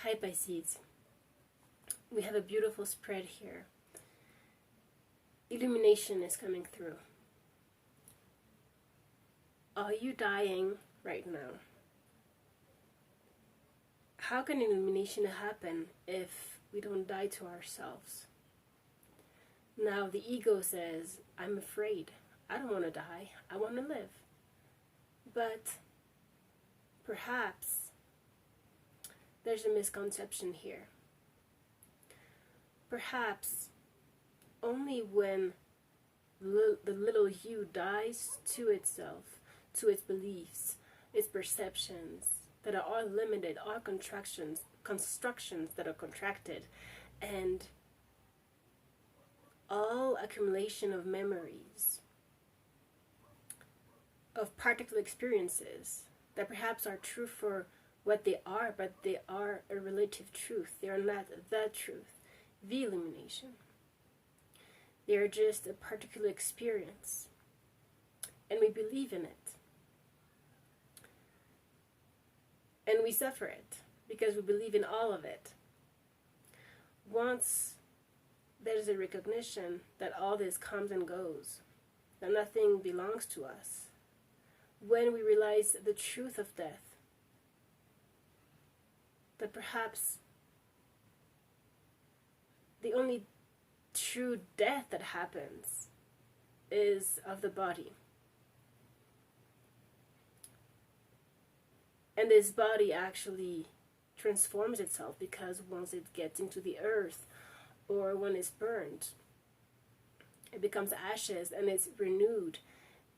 Hi Pisces, we have a beautiful spread here. Illumination is coming through. Are you dying right now? How can illumination happen if we don't die to ourselves? Now the ego says, I'm afraid. I don't want to die. I want to live. But perhaps there's a misconception here. Perhaps only when the little you dies to itself, to its beliefs, its perceptions that are all limited, all constructions that are contracted, and all accumulation of memories, of particular experiences that perhaps are true for what they are, but they are a relative truth. They are not the truth, the illumination. They are just a particular experience, and we believe in it. And we suffer it because we believe in all of it. Once there's a recognition that all this comes and goes, that nothing belongs to us, when we realize the truth of death, that perhaps the only true death that happens is of the body. And this body actually transforms itself because once it gets into the earth or when it's burned, it becomes ashes and it's renewed.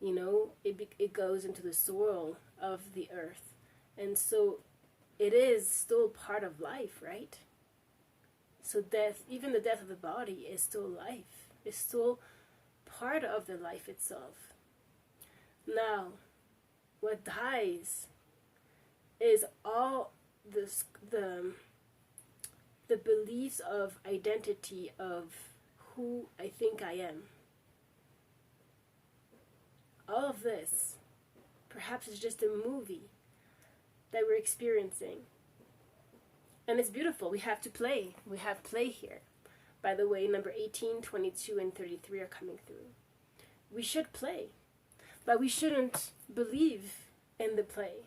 It goes into the soil of the earth. And so it is still part of life, right? So death, even the death of the body, is still life. It's still part of the life itself. Now, what dies is all this, the beliefs of identity of who I think I am. All of this, perhaps it's just a movie that we're experiencing. And it's beautiful. We have to play. We have play here. By the way, number 18, 22, and 33 are coming through. We should play, but we shouldn't believe in the play.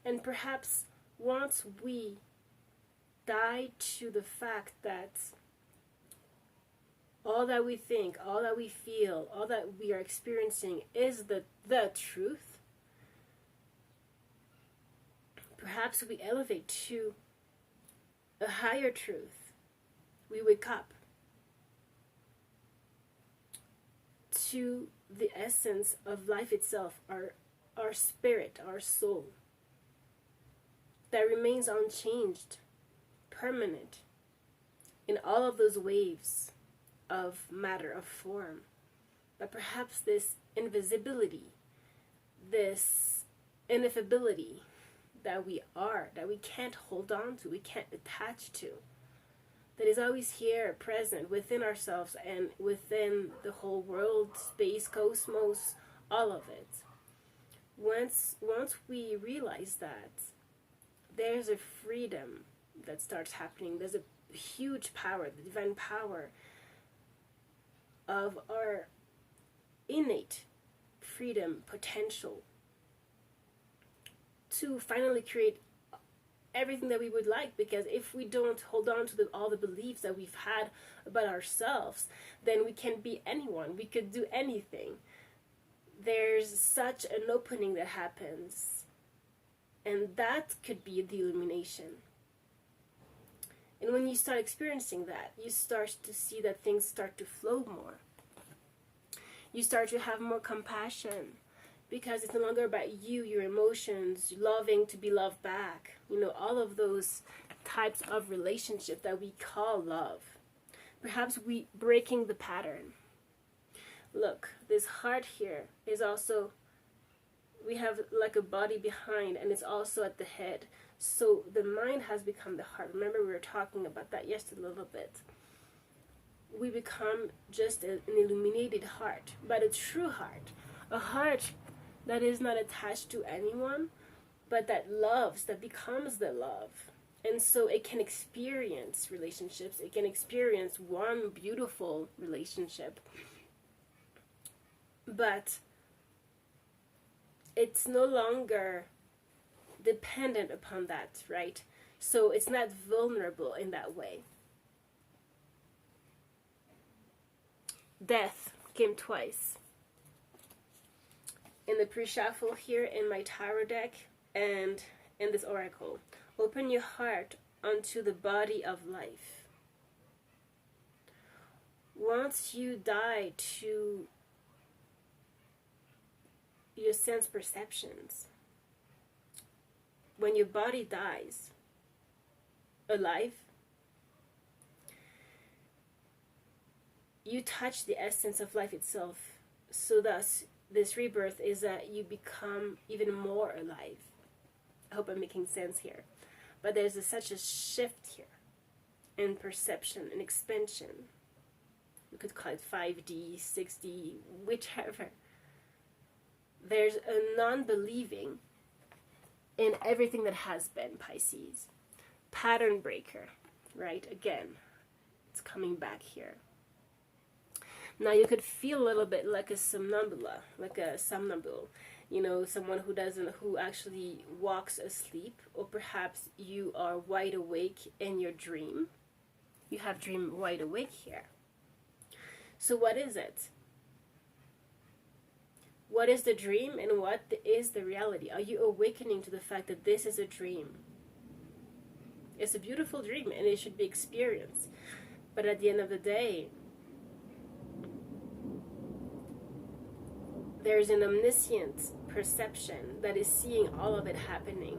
And perhaps once we die to the fact that all that we think, all that we feel, all that we are experiencing is the truth, perhaps we elevate to a higher truth. We wake up to the essence of life itself, our spirit, our soul, that remains unchanged, permanent, in all of those waves of matter, of form. But perhaps this invisibility, this ineffability that we are, that we can't hold on to, we can't attach to, that is always here, present within ourselves and within the whole world, space, cosmos, all of it. Once we realize that, there's a freedom that starts happening. There's a huge power, the divine power of our innate freedom potential to finally create everything that we would like. Because if we don't hold on to all the beliefs that we've had about ourselves, then we can be anyone. We could do anything. There's such an opening that happens. And that could be the illumination. And when you start experiencing that, you start to see that things start to flow more. You start to have more compassion because it's no longer about you, your emotions, loving to be loved back. All of those types of relationship that we call love. Perhaps we breaking the pattern. Look, this heart here is also, we have like a body behind, and it's also at the head. So the mind has become the heart. Remember, we were talking about that yesterday a little bit. We become just an illuminated heart, but a true heart. A heart that is not attached to anyone, but that loves, that becomes the love. And so it can experience relationships. It can experience one beautiful relationship. But it's no longer dependent upon that, right? So it's not vulnerable in that way. Death came twice. In the pre-shuffle here, in my tarot deck, and in this oracle. Open your heart onto the body of life. Once you die to your sense perceptions, when your body dies, alive, you touch the essence of life itself. So thus, this rebirth is that you become even more alive. I hope I'm making sense here. But there's such a shift here in perception and expansion. We could call it 5D, 6D, whichever. There's a non-believing in everything that has been, Pisces. Pattern breaker, right? Again, it's coming back here. Now you could feel a little bit like a somnambula, like a somnambule. You know, someone who actually walks asleep, or perhaps you are wide awake in your dream. You have dream wide awake here. So what is it? What is the dream and what is the reality? Are you awakening to the fact that this is a dream? It's a beautiful dream and it should be experienced. But at the end of the day, there's an omniscient perception that is seeing all of it happening.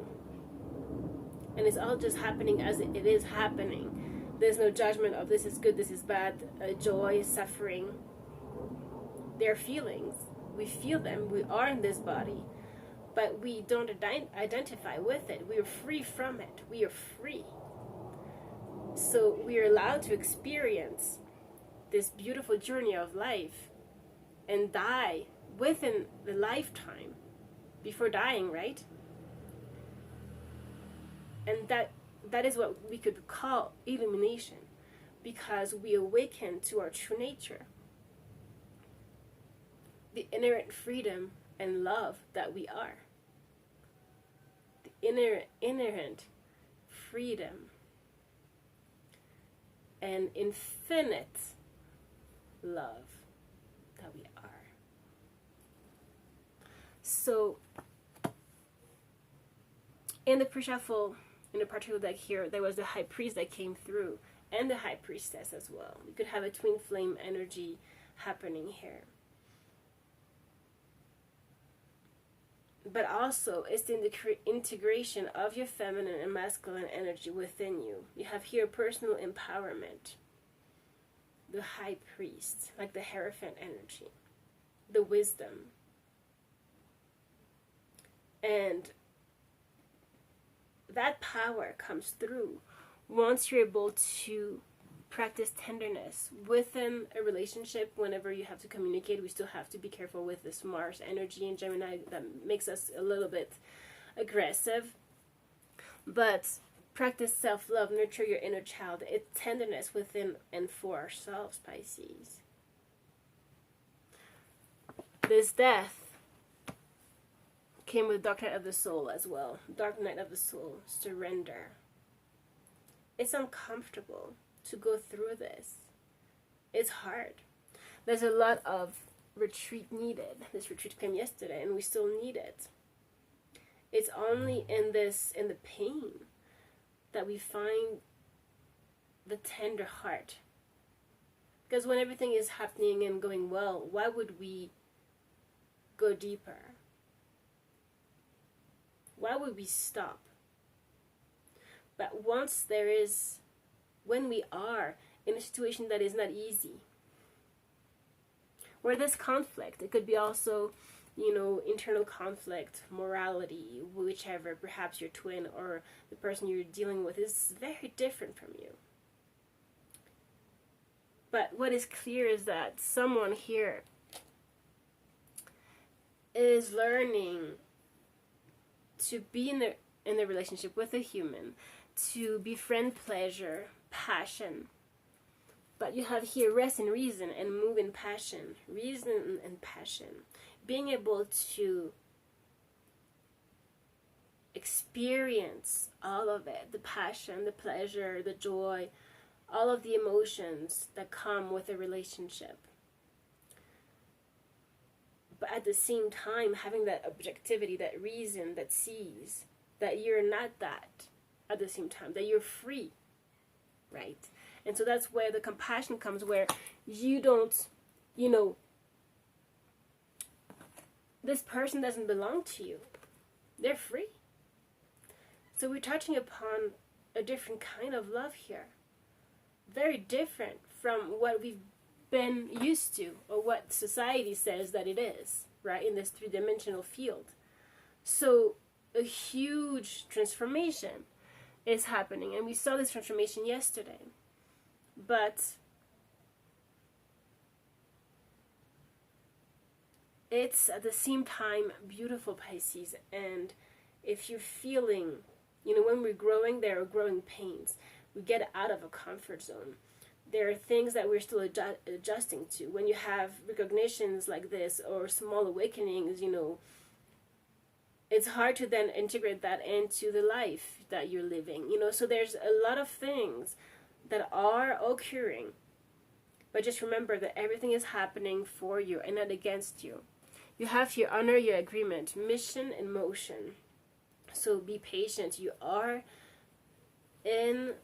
And it's all just happening as it is happening. There's no judgment of this is good, this is bad, joy, suffering. They're feelings. We feel them. We are in this body. But we don't identify with it. We are free from it. We are free. So we are allowed to experience this beautiful journey of life and die within the lifetime before dying, right? And that is what we could call illumination, because we awaken to our true nature, the inherent freedom and love that we are, the inherent freedom and infinite love that we are. So, in the pre-shuffle, in the particular deck here, there was the High Priest that came through, and the High Priestess as well. You could have a twin flame energy happening here. But also, it's the integration of your feminine and masculine energy within you. You have here personal empowerment, the High Priest, like the Hierophant energy, the wisdom. And that power comes through once you're able to practice tenderness within a relationship. Whenever you have to communicate, we still have to be careful with this Mars energy in Gemini that makes us a little bit aggressive. But practice self-love, nurture your inner child. It's tenderness within and for ourselves, Pisces. This death came with Dark Night of the Soul as well. Dark Night of the Soul, surrender. It's uncomfortable to go through this. It's hard. There's a lot of retreat needed. This retreat came yesterday and we still need it. It's only in the pain that we find the tender heart. Because when everything is happening and going well, why would we go deeper? Why would we stop? But when we are in a situation that is not easy, where there's conflict, it could be also, internal conflict, morality, whichever, perhaps your twin or the person you're dealing with is very different from you. But what is clear is that someone here is learning to be in the relationship with a human, to befriend pleasure, passion. But you have here rest in reason and move in passion. Reason and passion. Being able to experience all of it. The passion, the pleasure, the joy, all of the emotions that come with a relationship. But at the same time, having that objectivity, that reason that sees that you're not that at the same time, that you're free, right? And so that's where the compassion comes, where you don't, this person doesn't belong to you. They're free. So we're touching upon a different kind of love here. Very different from what we've been used to, or what society says that it is, right, in this three-dimensional field. So a huge transformation is happening, and we saw this transformation yesterday. But it's at the same time beautiful, Pisces. And if you're feeling, when we're growing, there are growing pains. We get out of a comfort zone. There are things that we're still adjusting to. When you have recognitions like this or small awakenings, it's hard to then integrate that into the life that you're living. So there's a lot of things that are occurring. But just remember that everything is happening for you and not against you. You have to honor your agreement, mission and motion. So be patient. You are in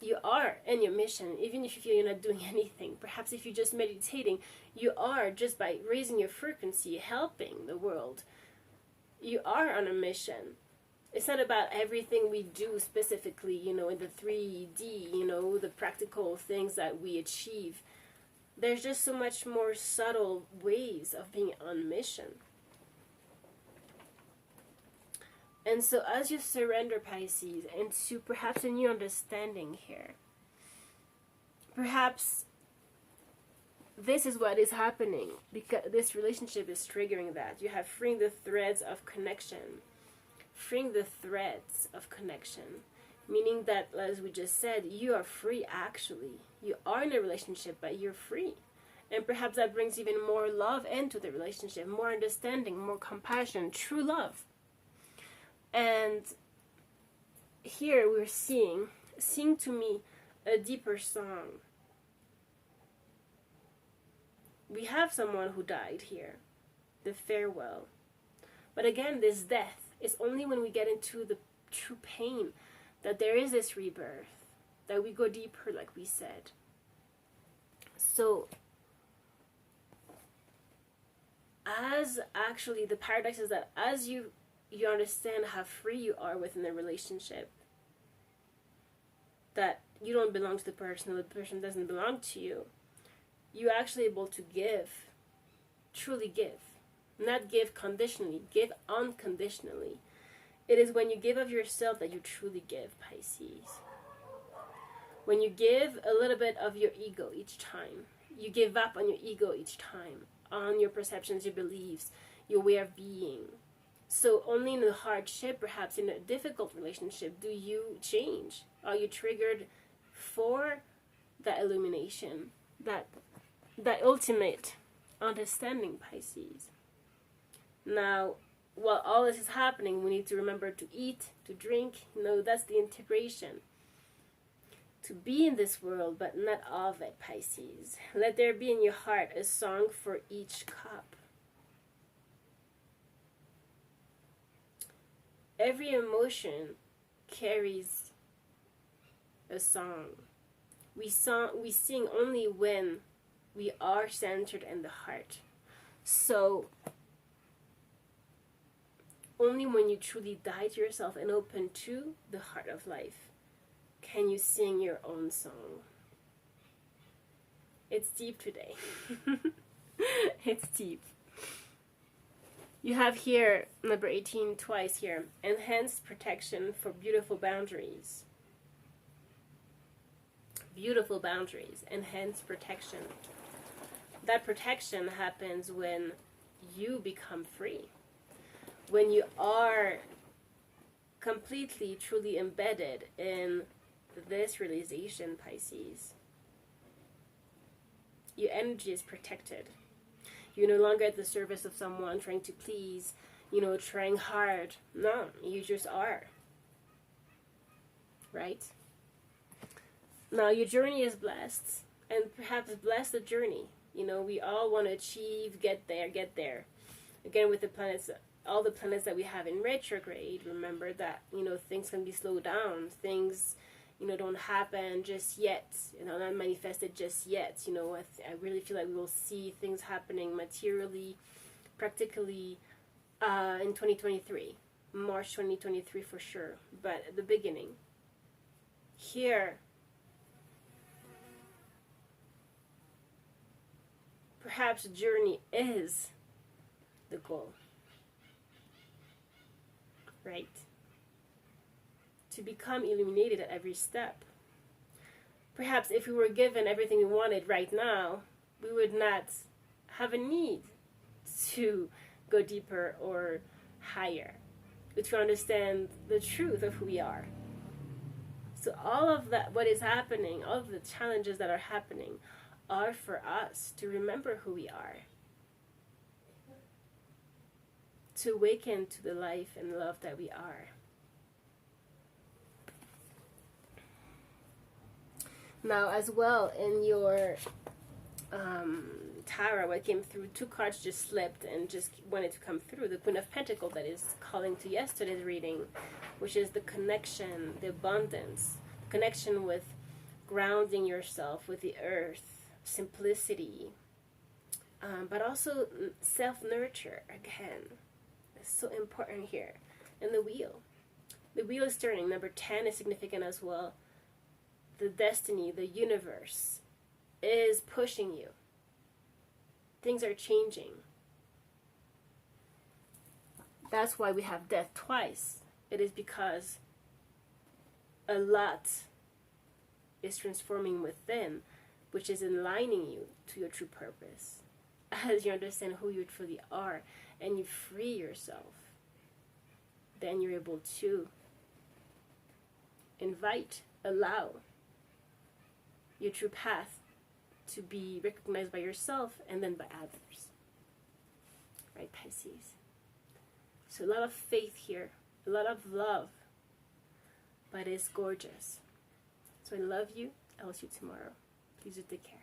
your mission, even if you feel you're not doing anything. Perhaps if you're just meditating, you are, just by raising your frequency, helping the world. You are on a mission. It's not about everything we do specifically, in the 3D, the practical things that we achieve. There's just so much more subtle ways of being on mission. And so as you surrender, Pisces, into perhaps a new understanding here, perhaps this is what is happening, because this relationship is triggering that. You have freeing the threads of connection. Freeing the threads of connection. Meaning that, as we just said, you are free actually. You are in a relationship, but you're free. And perhaps that brings even more love into the relationship, more understanding, more compassion, true love. And here we're seeing to me a deeper song. We have someone who died here, the farewell. But again, this death is only when we get into the true pain that there is this rebirth, that we go deeper, like we said. So, as actually the paradox is that as you understand how free you are within a relationship, that you don't belong to the person, the person doesn't belong to you, you're actually able to give, truly give. Not give conditionally, give unconditionally. It is when you give of yourself that you truly give, Pisces. When you give a little bit of your ego each time, you give up on your ego each time, on your perceptions, your beliefs, your way of being. So only in the hardship, perhaps in a difficult relationship, do you change. Are you triggered for that illumination, that ultimate understanding, Pisces? Now, while all this is happening, we need to remember to eat, to drink. That's the integration. To be in this world, but not of it, Pisces. Let there be in your heart a song for each cup. Every emotion carries a song. We sing only when we are centered in the heart. So, only when you truly die to yourself and open to the heart of life can you sing your own song. It's deep today. It's deep. You have here, number 18 twice here, enhanced protection for beautiful boundaries. Beautiful boundaries, enhanced protection. That protection happens when you become free. When you are completely, truly embedded in this realization, Pisces. Your energy is protected. You're no longer at the service of someone trying to please, trying hard. No, you just are. Right? Now, your journey is blessed, and perhaps bless the journey. We all want to achieve, get there. Again, with the planets, all the planets that we have in retrograde, remember that, things can be slowed down. Things, don't happen just yet, not manifested just yet. I really feel like we will see things happening materially, practically, in 2023. March 2023 for sure. But at the beginning, here, perhaps journey is the goal, right? To become illuminated at every step. Perhaps if we were given everything we wanted right now, we would not have a need to go deeper or higher, to understand the truth of who we are. So all of that, what is happening, all of the challenges that are happening, are for us to remember who we are, to awaken to the life and love that we are. Now, as well, in your tarot, what came through, 2 cards just slipped and just wanted to come through. The Queen of Pentacles that is calling to yesterday's reading, which is the connection, the abundance, the connection with grounding yourself with the earth, simplicity, but also self-nurture, again. It's so important here. And the wheel. The wheel is turning. Number 10 is significant as well. The destiny, the universe is pushing you. Things are changing. That's why we have death twice. It is because a lot is transforming within, which is aligning you to your true purpose. As you understand who you truly are and you free yourself, then you're able to invite, allow your true path to be recognized by yourself and then by others. Right, Pisces? So a lot of faith here, a lot of love, but it's gorgeous. So I love you. I'll see you tomorrow. Please do take care.